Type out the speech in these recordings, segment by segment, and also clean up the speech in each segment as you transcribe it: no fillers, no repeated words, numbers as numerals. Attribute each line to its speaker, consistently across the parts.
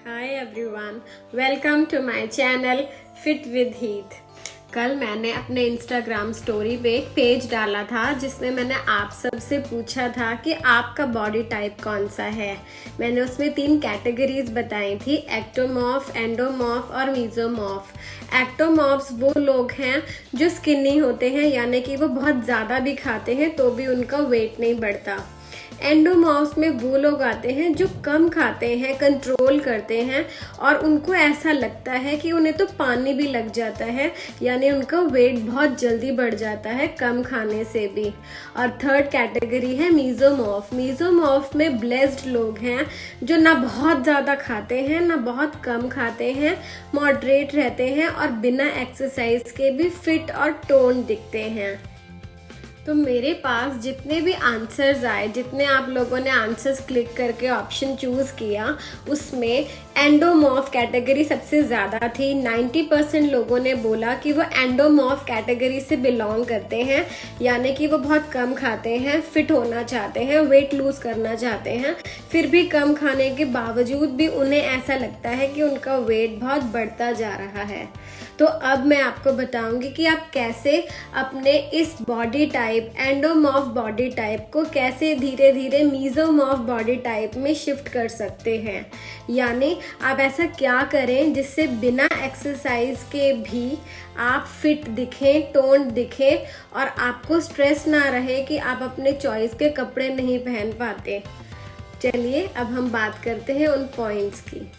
Speaker 1: Hi everyone, welcome to my channel fit with Heath. कल मैंने अपने इंस्टाग्राम स्टोरी पे एक पेज डाला था जिसमें मैंने आप सबसे पूछा था कि आपका बॉडी टाइप कौन सा है। मैंने उसमें 3 कैटेगरीज बताई थी, एक्टोमॉर्फ, एंडोमॉर्फ और मीजोमॉर्फ। एक्टोमॉर्फ्स वो लोग हैं जो स्किनी होते हैं, यानी कि वो बहुत ज़्यादा भी खाते हैं तो भी उनका वेट नहीं बढ़ता। एंडोमॉर्फ्स में वो लोग आते हैं जो कम खाते हैं, कंट्रोल करते हैं और उनको ऐसा लगता है कि उन्हें तो पानी भी लग जाता है, यानी उनका वेट बहुत जल्दी बढ़ जाता है कम खाने से भी। और थर्ड कैटेगरी है मीजोमॉर्फ। मीजोमॉर्फ में ब्लेस्ड लोग हैं जो ना बहुत ज़्यादा खाते हैं ना बहुत कम खाते हैं, मॉडरेट रहते हैं और बिना एक्सरसाइज के भी फिट और टोन दिखते हैं। तो मेरे पास जितने भी आंसर्स आए, जितने आप लोगों ने आंसर्स क्लिक करके ऑप्शन चूज़ किया, उसमें एंडोमॉर्फ कैटेगरी सबसे ज़्यादा थी। 90% लोगों ने बोला कि वो एंडोमॉर्फ कैटेगरी से बिलोंग करते हैं, यानी कि वो बहुत कम खाते हैं, फिट होना चाहते हैं, वेट लूज़ करना चाहते हैं, फिर भी कम खाने के बावजूद भी उन्हें ऐसा लगता है कि उनका वेट बहुत बढ़ता जा रहा है। तो अब मैं आपको बताऊंगी कि आप कैसे अपने इस body type, endomorph body type को कैसे धीरे धीरे मीजोमॉर्फ बॉडी टाइप में शिफ्ट कर सकते हैं। यानी आप ऐसा क्या करें जिससे बिना एक्सरसाइज के भी आप फिट दिखें, टोन दिखें और आपको स्ट्रेस ना रहे कि आप अपने चॉइस के कपड़े नहीं पहन पाते। चलिए अब हम बात करते हैं उन पॉइंट्स की।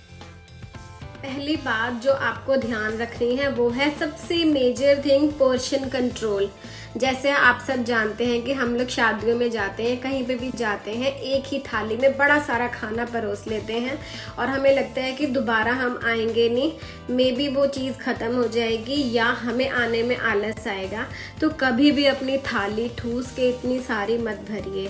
Speaker 1: पहली बात जो आपको ध्यान रखनी है वो है सबसे मेजर थिंग, पोर्शन कंट्रोल। जैसे आप सब जानते हैं कि हम लोग शादियों में जाते हैं, कहीं पे भी जाते हैं, एक ही थाली में बड़ा सारा खाना परोस लेते हैं और हमें लगता है कि दोबारा हम आएंगे नहीं, मे बी वो चीज़ ख़त्म हो जाएगी या हमें आने में आलस आएगा। तो कभी भी अपनी थाली ठूस के इतनी सारी मत भरिए,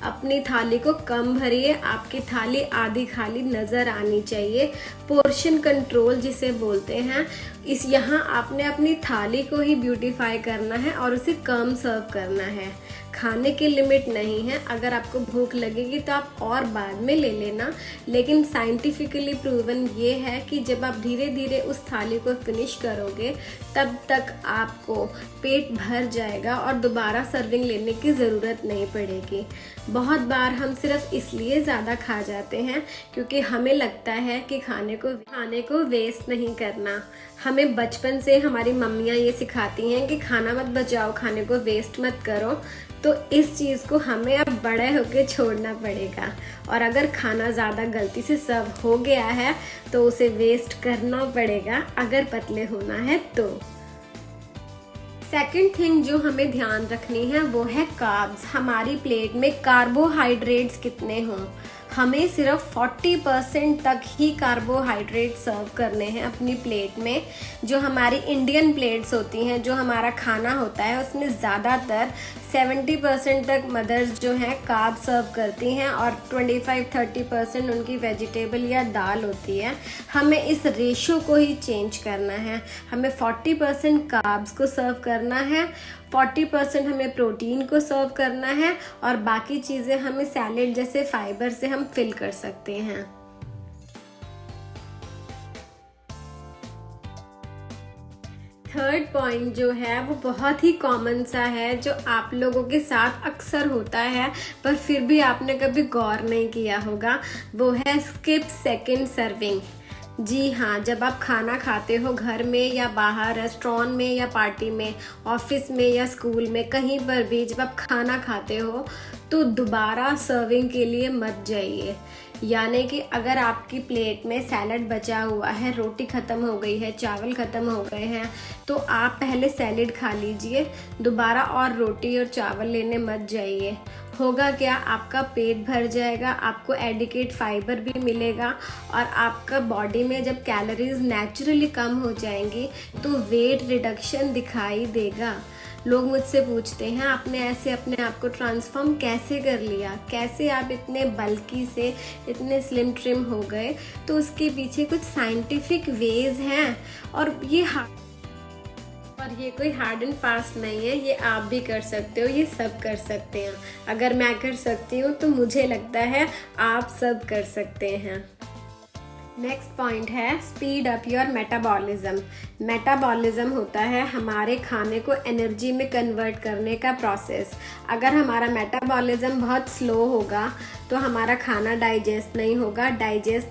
Speaker 1: अपनी थाली को कम भरिए। आपकी थाली आधी खाली नज़र आनी चाहिए। पोर्शन कंट्रोल जिसे बोलते हैं, इस यहाँ आपने अपनी थाली को ही ब्यूटीफाई करना है और उसे कम सर्व करना है। खाने की लिमिट नहीं है, अगर आपको भूख लगेगी तो आप और बाद में ले लेना, लेकिन साइंटिफिकली प्रूवन ये है कि जब आप धीरे धीरे उस थाली को फिनिश करोगे तब तक आपको पेट भर जाएगा और दोबारा सर्विंग लेने की ज़रूरत नहीं पड़ेगी। बहुत बार हम सिर्फ इसलिए ज़्यादा खा जाते हैं क्योंकि हमें लगता है कि खाने को वेस्ट नहीं करना। हमें बचपन से हमारी मम्मियाँ ये सिखाती हैं कि खाना मत बचाओ, खाने को वेस्ट मत करो। तो इस चीज़ को हमें अब बड़े होके छोड़ना पड़ेगा और अगर खाना ज़्यादा गलती से सर्व हो गया है तो उसे वेस्ट करना पड़ेगा अगर पतले होना है तो। सेकंड थिंग जो हमें ध्यान रखनी है वो है कार्ब्स। हमारी प्लेट में कार्बोहाइड्रेट्स कितने हों। हमें सिर्फ 40% तक ही कार्बोहाइड्रेट सर्व करने हैं अपनी प्लेट में। जो हमारी इंडियन प्लेट्स होती हैं, जो हमारा खाना होता है, उसमें ज़्यादातर 70% तक मदर्स जो हैं कार्ब सर्व करती हैं और 25-30% उनकी वेजिटेबल या दाल होती है। हमें इस रेशो को ही चेंज करना है। हमें 40% कार्ब्स को सर्व करना है, 40% हमें प्रोटीन को सर्व करना है और बाकी चीज़ें हमें सैलेड जैसे फाइबर से हम फिल कर सकते हैं। थर्ड पॉइंट जो है वो बहुत ही कॉमन सा है, जो आप लोगों के साथ अक्सर होता है पर फिर भी आपने कभी गौर नहीं किया होगा, वो है स्किप सेकंड सर्विंग। जी हाँ, जब आप खाना खाते हो घर में या बाहर, रेस्टोरेंट में या पार्टी में, ऑफिस में या स्कूल में, कहीं पर भी जब आप खाना खाते हो तो दोबारा सर्विंग के लिए मत जाइए। यानी कि अगर आपकी प्लेट में सैलड बचा हुआ है, रोटी ख़त्म हो गई है, चावल ख़त्म हो गए हैं, तो आप पहले सैलड खा लीजिए, दोबारा और रोटी और चावल लेने मत जाइए। होगा क्या, आपका पेट भर जाएगा, आपको एडिक्वेट फाइबर भी मिलेगा और आपका बॉडी में जब कैलोरीज नेचुरली कम हो जाएंगी तो वेट रिडक्शन दिखाई देगा। लोग मुझसे पूछते हैं आपने ऐसे अपने आप को ट्रांसफॉर्म कैसे कर लिया, कैसे आप इतने बल्की से इतने स्लिम ट्रिम हो गए। तो उसके पीछे कुछ साइंटिफिक वेज हैं और ये कोई हार्ड एंड फास्ट नहीं है, ये आप भी कर सकते हो, ये सब कर सकते हैं। अगर मैं कर सकती हूँ तो मुझे लगता है आप सब कर सकते हैं। नेक्स्ट पॉइंट है speed up your metabolism. Metabolism होता है हमारे खाने को एनर्जी में कन्वर्ट करने का प्रोसेस। अगर हमारा मेटाबॉलिज्म बहुत स्लो होगा तो हमारा खाना डाइजेस्ट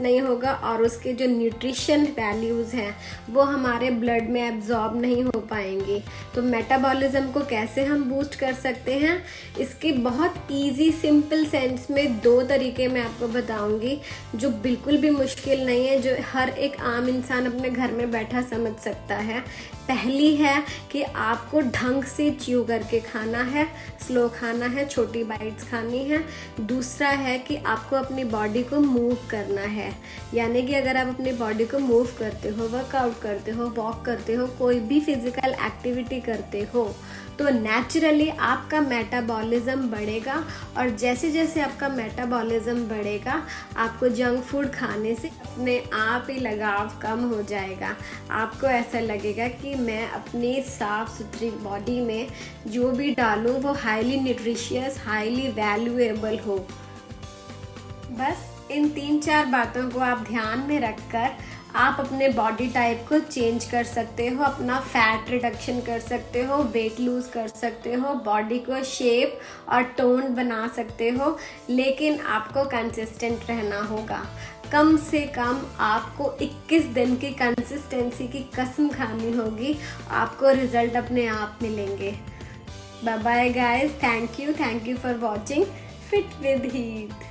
Speaker 1: नहीं होगा और उसके जो न्यूट्रिशन वैल्यूज़ हैं वो हमारे ब्लड में एब्जॉर्ब नहीं हो पाएंगी। तो मेटाबॉलिज्म को कैसे हम बूस्ट कर सकते हैं, इसके बहुत इजी सिंपल सेंस में 2 तरीके मैं आपको बताऊंगी जो बिल्कुल भी मुश्किल नहीं है, जो हर एक आम इंसान अपने घर में बैठा समझ सकता है। पहली है कि आपको ढंग से च्यू करके खाना है, स्लो खाना है, छोटी बाइट्स खानी है। दूसरा है कि आपको अपनी बॉडी को मूव करना है, यानी कि अगर आप अपनी बॉडी को मूव करते हो, वर्कआउट करते हो, वॉक करते हो, कोई भी फिजिकल एक्टिविटी करते हो तो नेचुरली आपका मेटाबॉलिज्म बढ़ेगा। और जैसे जैसे आपका मेटाबॉलिज्म बढ़ेगा आपको जंक फूड खाने से अपने आप ही लगाव कम हो जाएगा। आपको ऐसा लगेगा कि मैं अपनी साफ़ सुथरी बॉडी में जो भी डालूँ वो हाईली न्यूट्रिशियस, हाईली वैल्यूएबल हो। बस इन 3-4 बातों को आप ध्यान में रखकर आप अपने बॉडी टाइप को चेंज कर सकते हो, अपना फैट रिडक्शन कर सकते हो, वेट लूज़ कर सकते हो, बॉडी को शेप और टोन बना सकते हो। लेकिन आपको कंसिस्टेंट रहना होगा। कम से कम आपको 21 दिन की कंसिस्टेंसी की कसम खानी होगी, आपको रिजल्ट अपने आप मिलेंगे। Bye bye guys, thank you for watching fit with Heath.